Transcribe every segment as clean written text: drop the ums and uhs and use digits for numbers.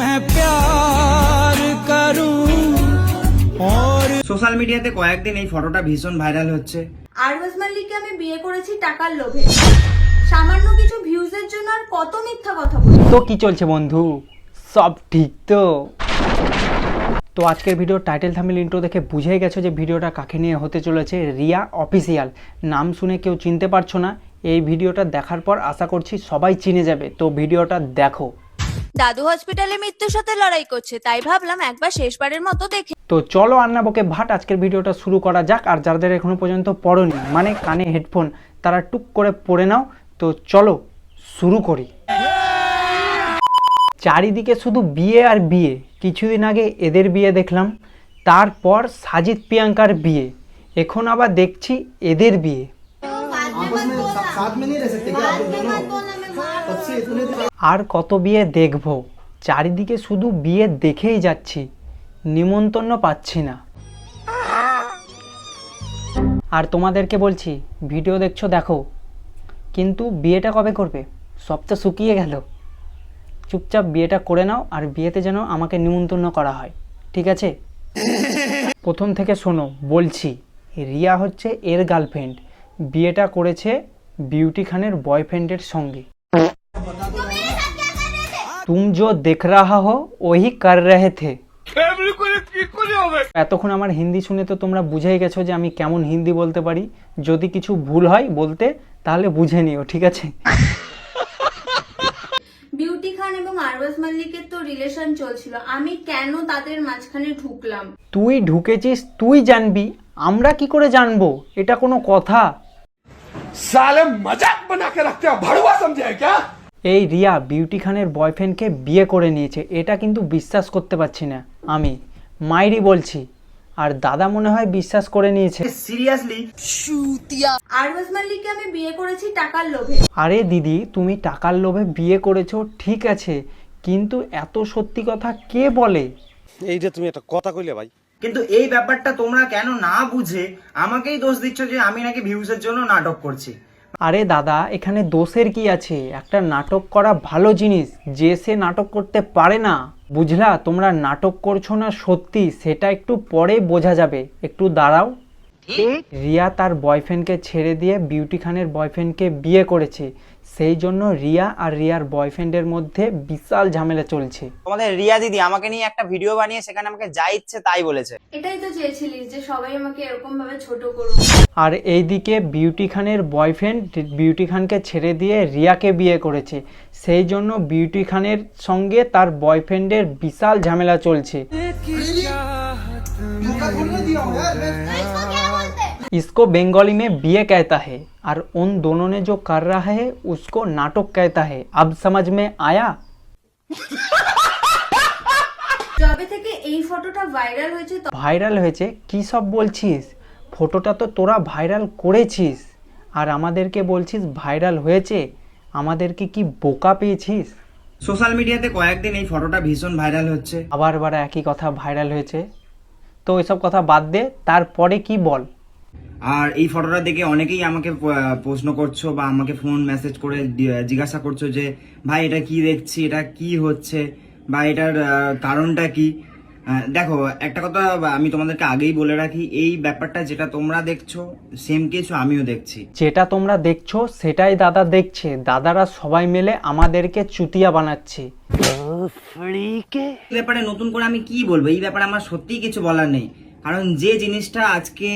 मैं प्यार करूं और সোশ্যাল মিডিয়াতে কয়েকদিন এই ফটোটা ভীষণ ভাইরাল হচ্ছে। আরবাজ মাল্লিককে আমি বিয়ে করেছি টাকার লোভে, সামান্য কিছু ভিউজের জন্য আর কত মিথ্যা কথা বলি। তো কি চলছে বন্ধু, সব ঠিক তো? তো আজকের ভিডিও টাইটেল থাম্বনেল ইন্ট্রো দেখে বুঝেই গেছো যে ভিডিওটা কাকে নিয়ে হতে চলেছে। রিয়া অফিসিয়াল নাম শুনে কেউ চিনতে পারছো না, এই ভিডিওটা দেখার পর আশা করছি সবাই চিনে যাবে। তো ভিডিওটা দেখো। দাদু হসপিটালে মৃত্যুর সাথে লড়াই করছে, তাই ভাবলাম একবার শেষবারের মতো দেখে। তো চলো আন্নাবকে ভাট আজকের ভিডিওটা শুরু করা যাক। আর যাদের এখনো পর্যন্ত পড়োনি, মানে কানে হেডফোন, তারা টুক করে পড়ে নাও। তো চলো শুরু করি। চারিদিকে শুধু বিয়ে আর বিয়ে। কিছুদিন আগে এদের বিয়ে দেখলাম, তারপর সাজিদ প্রিয়াঙ্কার বিয়ে, এখন আবার দেখছি এদের বিয়ে। আর কত বিয়ে দেখবো? চারিদিকে শুধু বিয়ে দেখেই যাচ্ছি, নিমন্ত্রণ পাচ্ছি না। আর তোমাদেরকে বলছি, ভিডিও দেখছো দেখো, কিন্তু বিয়েটা কবে করবে? সব তো শুকিয়ে গেল। চুপচাপ বিয়েটা করে নাও, আর বিয়েতে যেন আমাকে নিমন্ত্রণ করা হয়, ঠিক আছে? প্রথম থেকে শোনো, বলছি রিয়া হচ্ছে এর গার্লফ্রেন্ড, বিয়েটা করেছে বিউটি খানের বয়ফ্রেন্ডের সঙ্গে। তুম जो देख रहा हो वही कर रहे थे। এতক্ষণ আমার হিন্দি শুনে তো তোমরা বুঝেই গেছো যে আমি কেমন হিন্দি বলতে পারি। যদি কিছু ভুল হয় বলতে, তাহলে বুঝে নিও, ঠিক আছে? বিউটি খান এবং আরবাজ মাল্লিকের তো রিলেশন চলছিল, আমি কেন তাদের মাঝখানে ঢুকলাম? তুই ঢুকেছিস, তুই জানবি, আমরা কি করে জানবো? এটা কোনো কথা? साले मजाक बना के रखते हो, भड़ुआ समझे है क्या? এই রিয়া বিউটি খানের বয়ফ্রেন্ডকে বিয়ে করে নিয়েছে, এটা কিন্তু বিশ্বাস করতে পারছি না আমি। মাইরি বলছি, আর দাদা মনে হয় বিশ্বাস করে নিয়েছে। সিরিয়াসলি? আরবাজ মাল্লিককে আমি বিয়ে করেছি টাকার লোভে। আরে দিদি, তুমি টাকার লোভে বিয়ে করেছো ঠিক আছে, কিন্তু এত সত্যি কথা কে বলে? এইটা তুমি একটা কথা কইলে ভাই। কিন্তু এই ব্যাপারটা তোমরা কেন না বুঝে আমাকেই দোষ দিচ্ছ যে আমি নাকি ভিউজের জন্য নাটক করছি। আরে দাদা, এখানে দোষের কি আছে? একটা নাটক করা ভালো জিনিস, যে সে নাটক করতে পারে না, বুঝলা? তোমরা নাটক করছো না সত্যি, সেটা একটু পরে বোঝা যাবে, একটু দাঁড়াও। রিয়া তার বয়ফ্রেন্ডকে ছেড়ে দিয়ে বিউটি খানের বয়ফ্রেন্ডকে বিয়ে করেছে, সেই জন্য রিয়া আর রিয়ার বয়ফ্রেন্ডের মধ্যে বিশাল ঝামেলা চলছে। তোমাদের রিয়া দিদি আমাকে নিয়ে একটা ভিডিও বানিয়ে সেখানে আমাকে যা ইচ্ছে তাই বলেছে। এটাই তো চেয়েছিলিস যে সবাই আমাকে এরকম ভাবে ছোট করুক। আর এইদিকে বিউটি খানের বয়ফ্রেন্ড বিউটি খানকে ছেড়ে দিয়ে রিয়াকে বিয়ে করেছে, সেই জন্য বিউটি খানের সঙ্গে তার বয়ফ্রেন্ডের বিশাল ঝামেলা চলছে। इसको बंगाली में बीए कहता है, और उन दोनों ने जो कर रहा है उसको नाटक कहता है। अब समझ में आया? যবে থেকে এই ফটোটা ভাইরাল হয়েছে ভাইরাল হয়েছে কি সব বলছিস? ফটোটা তো তোরা ভাইরাল করেছিস, আর আমাদেরকে বলছিস ভাইরাল হয়েছে। আমাদেরকে কি বোকা পেয়েছিস? সোশ্যাল মিডিয়াতে কয়েকদিন এই ফটোটা ভীষণ ভাইরাল হচ্ছে। আবার একই কথা, ভাইরাল হয়েছে। তো এসব কথা বাদ দে, তারপরে কি বল? আর এই ফটোটা দেখে অনেকেই আমাকে প্রশ্ন করছো বা আমাকে ফোন মেসেজ করে জিজ্ঞাসা করছো যে ভাই এটা কি দেখছি, এটা কি হচ্ছে, বা এটার কারণটা কি? দেখো, একটা কথা আমি তোমাদেরকে আগেই বলে রাখি, এই ব্যাপারটা যেটা তোমরা দেখছো সেম কিছু আমিও দেখছি। যেটা তোমরা দেখছো সেটাই দাদা দেখছে। দাদারা সবাই মিলে আমাদেরকে চুতিয়া বানাচ্ছে। এই ব্যাপারে নতুন করে আমি কি বলবো? এই ব্যাপারে আমার সত্যিই কিছু বলার নেই, কারণ যে জিনিসটা আজকে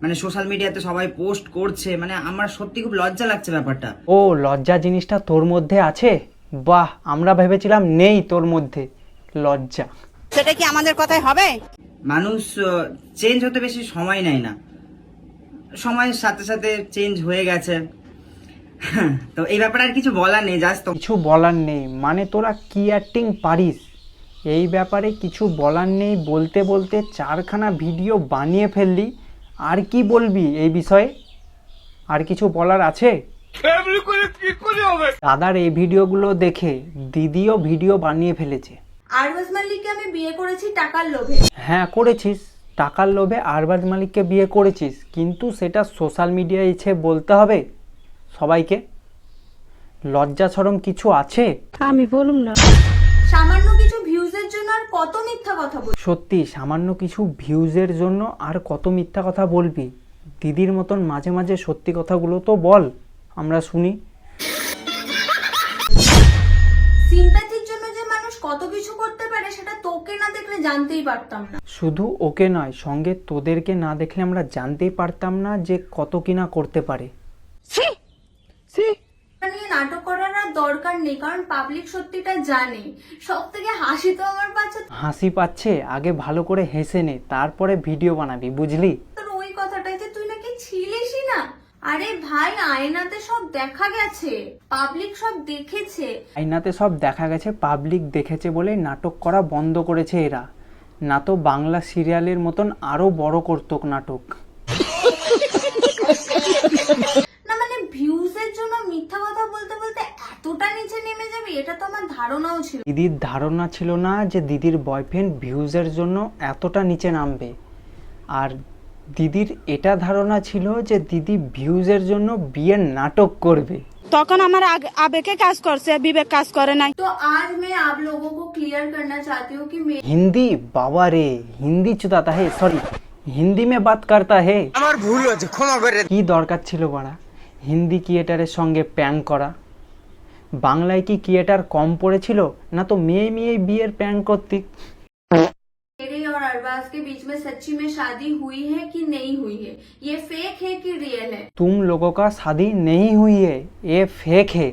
মানে সোশ্যাল মিডিয়াতে সবাই পোস্ট করছে, মানে আমার সত্যি খুব লজ্জা লাগছে ব্যাপারটা। ও, লজ্জা জিনিসটা তোর মধ্যে আছে? বাহ, আমরা ভেবেছিলাম নেই তোর মধ্যে লজ্জা। সেটা কি আমাদের কথাই হবে? মানুষ চেঞ্জ হতে বেশি সময় নেয় না, সময়ের সাথে সাথে চেঞ্জ হয়ে গেছে। তো এই ব্যাপারে আর কিছু বলার নেই, জাস্ট কিছু বলার নেই মানে তোরা কি অ্যাক্টিং পারিস? এই ব্যাপারে কিছু বলার নেই বলতে বলতে চারখানা ভিডিও বানিয়ে ফেললি। আর কি বলবি এই বিষয়ে? আর কিছু বলার আছে? দাদার এই ভিডিওগুলো দেখে দিদিও ভিডিও বানিয়ে ফেলেছে। আরবাজ মাল্লিককে আমি বিয়ে করেছি টাকার লোভে। হ্যাঁ করেছিস, টাকার লোভে আরবাজ মালিককে বিয়ে করেছিস, কিন্তু সেটা সোশ্যাল মিডিয়ায় এসে বলতে হবে সবাইকে? লজ্জা শরম কিছু আছে? সামান্য কিছু ভিউজের জন্য আর কত মিথ্যা কথা বল। সত্যি সামান্য কিছু ভিউজের জন্য আর কত মিথ্যা কথা বলবি? দিদির মতন মাঝে মাঝে সত্যি কথাগুলো তো বল, আমরা শুনি। সিম্প্যাথির জন্য যে মানুষ কত কিছু করতে পারে সেটা তোকে না দেখলে জানতেই পারতাম না। শুধু ওকে নয়, সঙ্গে তোদেরকে না দেখলে আমরা জানতেই পারতাম না যে কত কিনা করতে পারে। এটা নিয়ে নাটক করার আর দরকার নেই, কারণ পাবলিক সত্যিটা জানে। সব থেকে হাসি তো আমার পাচ্ছে হাসি পাচ্ছে, আগে ভালো করে হেসে নে, তারপরে ভিডিও বানাবি, বুঝলি? তোর ওই কথাটাই যে তুই নাকি ছিলিসই না। আরে ভাই, আয়নাতে সব দেখা গেছে, পাবলিক সব দেখেছে। আয়নাতে সব দেখা গেছে, পাবলিক দেখেছে বলে নাটক করা বন্ধ করেছে এরা, না তো বাংলা সিরিয়ালের মতন আরো বড় করতো নাটক। না মানে ভিউজের জন্য মিথ্যা কথা বলতে বলতে এতটা নিচে নেমে যাবে, এটা তো আমার ধারণাও ছিল। দিদির ধারণা ছিল না যে দিদির বয়ফ্রেন্ড ভিউজের জন্য এতটা নিচে নামবে, আর দিদির এটা ধারণা ছিল যে দিদি ভিউজের জন্য বিয়ের নাটক করবে। তখন আমার আবেগে কাজ করছে, বিবেক কাজ করে নাই। तो आज मैं आप लोगों को क्लियर करना चाहती हूँ कि मेरे हिंदी बाबा रे, हिंदी चुदाता है, सॉरी हिंदी में बात करता है। আমার ভুল হয়েছে, ক্ষমা করে। কি দরকার ছিল বাড়া হিন্দি ক্রিয়েটারের সঙ্গে প্যাং করা? বাংলায় কি ক্রিয়েটার কম পড়েছিল, না তো মেয়ে মেয়ে বিয়ের প্যাং করতি? और अरबाज के बीच में सच्ची में शादी हुई है कि नहीं हुई है, ये फेक है कि रियल है? तुम लोगों का शादी नहीं हुई है, ये फेक है।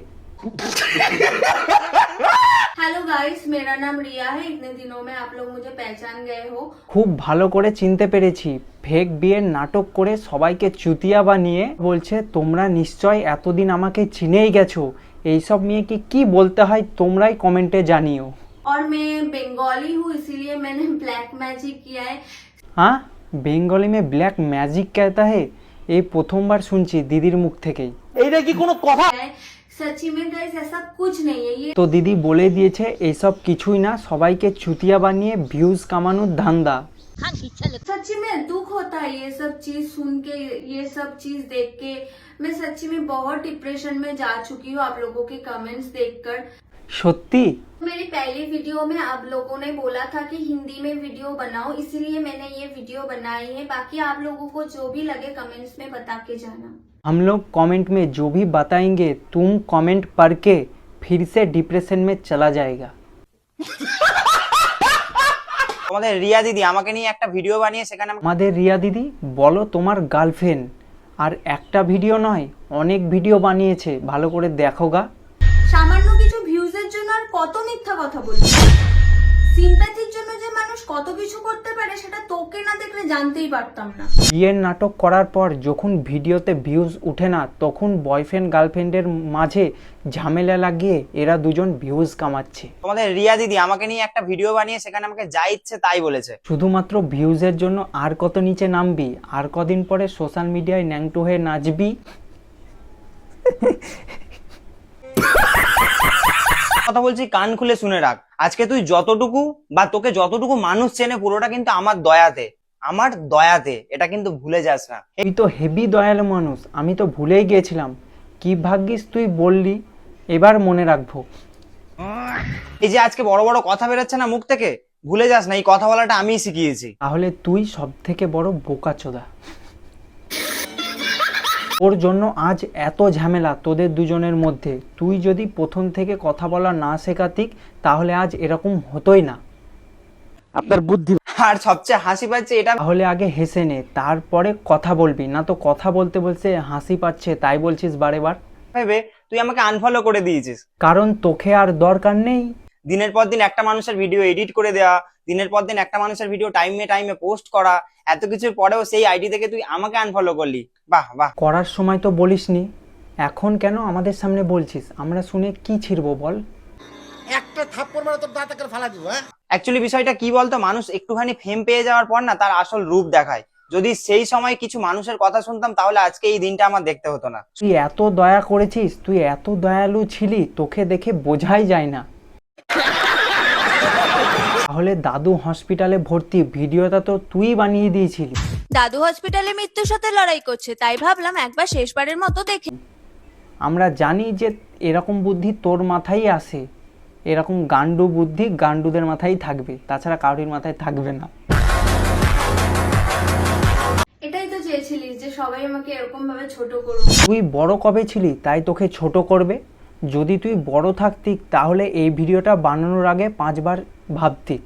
हेलो गाइस, मेरा नाम रिया है। इतने दिनों में आप लोग मुझे पहचान गए हो। খুব ভালো করে চিনতে পেরেছি, ফেক বিয়ের নাটক করে সবাইকে চুতিয়া বানিয়ে বলছে তোমরা নিশ্চয় এতদিন আমাকে চিনেই গেছো। এইসব নিয়ে কি বলতে হয় তোমরাই কমেন্টে জানিও। और मैं बंगाली हूँ, इसीलिए मैंने ब्लैक मैजिक किया है। হ্যাঁ, বেঙ্গলি মে ব্ল্যাক ম্যাজিক कहता है, এই প্রথমবার শুনছি দিদির মুখ থেকেই। सच्ची में गाइस ऐसा कुछ नहीं है। ये তো দিদি বলে দিয়েছে এইসব কিছুই না, সবাইকে চুতিয়া বানিয়ে ভিউজ কামানোর ধান্দা। सच्ची में दुख होता है ये सब चीज सुन के, ये सब चीज देख के। मैं सच्ची में बहुत डिप्रेशन में जा चुकी हूँ आप लोगों के कमेंट्स देखकर। সত্যি मेरी पहली वीडियो में आप लोगों ने बोला था कि हिंदी में वीडियो बनाओ, इसीलिए मैंने ये वीडियो बनाई है। बाकी आप लोगों को जो भी लगे कमेंट्स में बता के जाना। हम लोग कमेंट में जो भी बताएंगे तुम कमेंट पढ़ के फिर से डिप्रेशन में चला जाएगा। আমাদের রিয়া দিদি আমাকে নিয়ে একটা ভিডিও বানিয়ে সেখানে আমাদের রিয়া দিদি বলো তোমার গার্লফ্রেন্ড, আর একটা ভিডিও নয় অনেক ভিডিও বানিয়েছে, ভালো করে দেখো গা। সামান্য কিছু ভিউজের জন্য আর কত মিথ্যা কথা বলবি? সিম্প্যাথির জন্য যে মানুষ কত কিছু করতে পারে সেটা তোকে না দেখলে জানতেই পারতাম না। বিয়ের নাটক করার পর যখন ভিডিওতে ভিউজ উঠে না, তখন বয়ফ্রেন্ড গার্লফ্রেন্ডের মাঝে ঝামেলা লাগিয়ে এরা দুজন ভিউজ কামাচ্ছে। আমাদের রিয়া দিদি আমাকে নিয়ে একটা ভিডিও বানিয়ে সেখানে আমাকে যা ইচ্ছে তাই বলেছে। শুধুমাত্র ভিউজের জন্য আর কত নিচে নামবি, আর কদিন পরে সোশ্যাল মিডিয়ায় ন্যাংটো হয়ে নাচবি। কথা বলছি, কান খুলে শুনে রাখ। আজকে তুই যতটুকু বা তোকে যতটুকু মানুষ চেনে পুরোটা কিন্তু আমার দয়াতে, আমার দয়াতে, এটা কিন্তু ভুলে যাস না। তুই তো হেভি দয়ালু মানুষ, আমি তো ভুলেই গিয়েছিলাম। কি ভাগ্যিস তুই বললি, এবার মনে রাখবো। এই যে আজকে বড় বড় কথা বেরোচ্ছে না মুখ থেকে, ভুলে যাস না এই কথা বলাটা আমিই শিখিয়েছি। তাহলে তুই সব থেকে বড় বোকাচোদা। ওর জন্য আজ এত ঝামেলা তোদের দুজনের মধ্যে। তুই যদি প্রথম থেকে কথা বলা না শেখাতিক তাহলে আজ এরকম হতোই না। আপনার বুদ্ধি। আর সবচেয়ে হাসি পাচ্ছে এটা, তাহলে আগে হেসে নে, তারপরে কথা বলবি, না তো কথা বলতে বলতে হাসি পাচ্ছে তাই বলছিস বারে বার। ভেবে তুই আমাকে আনফলো করে দিয়েছিস, কারণ তোকে আর দরকার নেই। দিনের পর দিন একটা মানুষের ভিডিও এডিট করে দেওয়া, দিনের পর দিন একটা মানুষের ভিডিও টাইমে পোস্ট করা, এত কিছুর পরেও সেই আইডি থেকে তুই আমাকে আনফলো করলি। বাহ বাহ। করার সময় তো বলিসনি, এখন কেন আমাদের সামনে বলছিস? আমরা শুনে কি ছিড়বো বল? একটা থাপ্পড় মারা তোর দাঁত করে ফালা দিব। হ্যাঁ, অ্যাকচুয়ালি বিষয়টা কি বলতো, মানুষ একটুখানি ফেম পেয়ে যাওয়ার পর না তার আসল রূপ দেখায়। যদি সেই সময় কিছু মানুষের কথা শুনতাম তাহলে আজকে এই দিনটা আমার দেখতে হতো না। তুই এত দয়া করেছিস, তুই এত দয়ালু ছিলি, তোকে দেখে বোঝাই যায় না। তাহলে দাদু হসপিটালে ভর্তি ভিডিওটা তো তুই বানিয়ে দিয়েছিলি। দাদু হসপিটালে মৃত্যুর সাথে লড়াই করছে, তাই ভাবলাম একবার শেষবারের মতো দেখে। আমরা জানি যে এরকম বুদ্ধি তোর মাথায় আসে, এরকম গান্ডু বুদ্ধি গান্ডুদের মাথায় থাকবে, তাছাড়া কারোর মাথায় থাকবে না। এটাই তো চেয়েছিলিস যে সবাই আমাকে এরকম ভাবে ছোট করুক। তুই বড় কবে ছিলি তাই তোকে ছোট করবে? যদি তুই বড় থাকতিক তাহলে এই ভিডিওটা বানানোর আগে 5 বার ভাবতিক।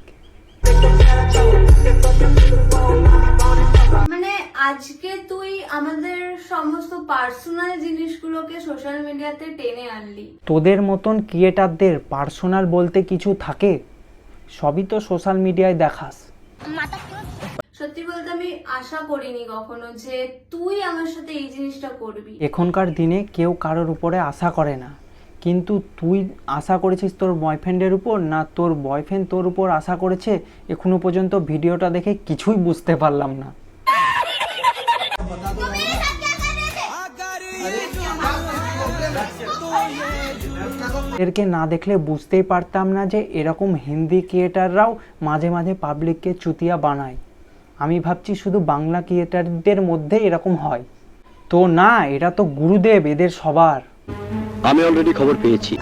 মানে আজকে তুই আমাদের সমস্ত পার্সোনাল জিনিসগুলোকে সোশ্যাল মিডিয়াতে টেনে আনলি। তোদের মতন ক্রিয়েটারদের পার্সোনাল বলতে কিছু থাকে? সবই তো সোশ্যাল মিডিয়ায় দেখাস। সত্যি বলতে আমি আশা করিনি কখনো যে তুই আমার সাথে এই জিনিসটা করবি। এখনকার দিনে কেউ কারোর উপরে আশা করে না, কিন্তু তুই আশা করেছিস তোর বয়ফ্রেন্ডের উপর, না তোর বয়ফ্রেন্ড তোর উপর আশা করেছে? এখনো পর্যন্ত ভিডিওটা দেখে কিছুই বুঝতে পারলাম না। এদেরকে না দেখলে বুঝতেই পারতাম না যে এরকম হিন্দি ক্রিয়েটাররাও মাঝে মাঝে পাবলিককে চুতিয়া বানায়। আমি ভাবছি শুধু বাংলা ক্রিয়েটারদের মধ্যে এরকম হয়, তো না, এরা তো গুরুদেব এদের সবার। আমি অলরেডি খবর পেয়েছি।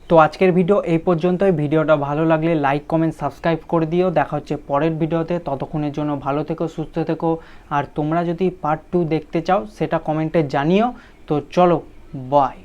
তো আজকের ভিডিও এই পর্যন্তই। ভিডিওটা ভালো লাগলে লাইক কমেন্ট সাবস্ক্রাইব করে দিও। দেখা হচ্ছে পরের ভিডিওতে, ততক্ষণের জন্য ভালো থেকো, সুস্থ থেকো। আর তোমরা যদি পার্ট 2 দেখতে চাও সেটা কমেন্টে জানিও। তো চলো, বাই।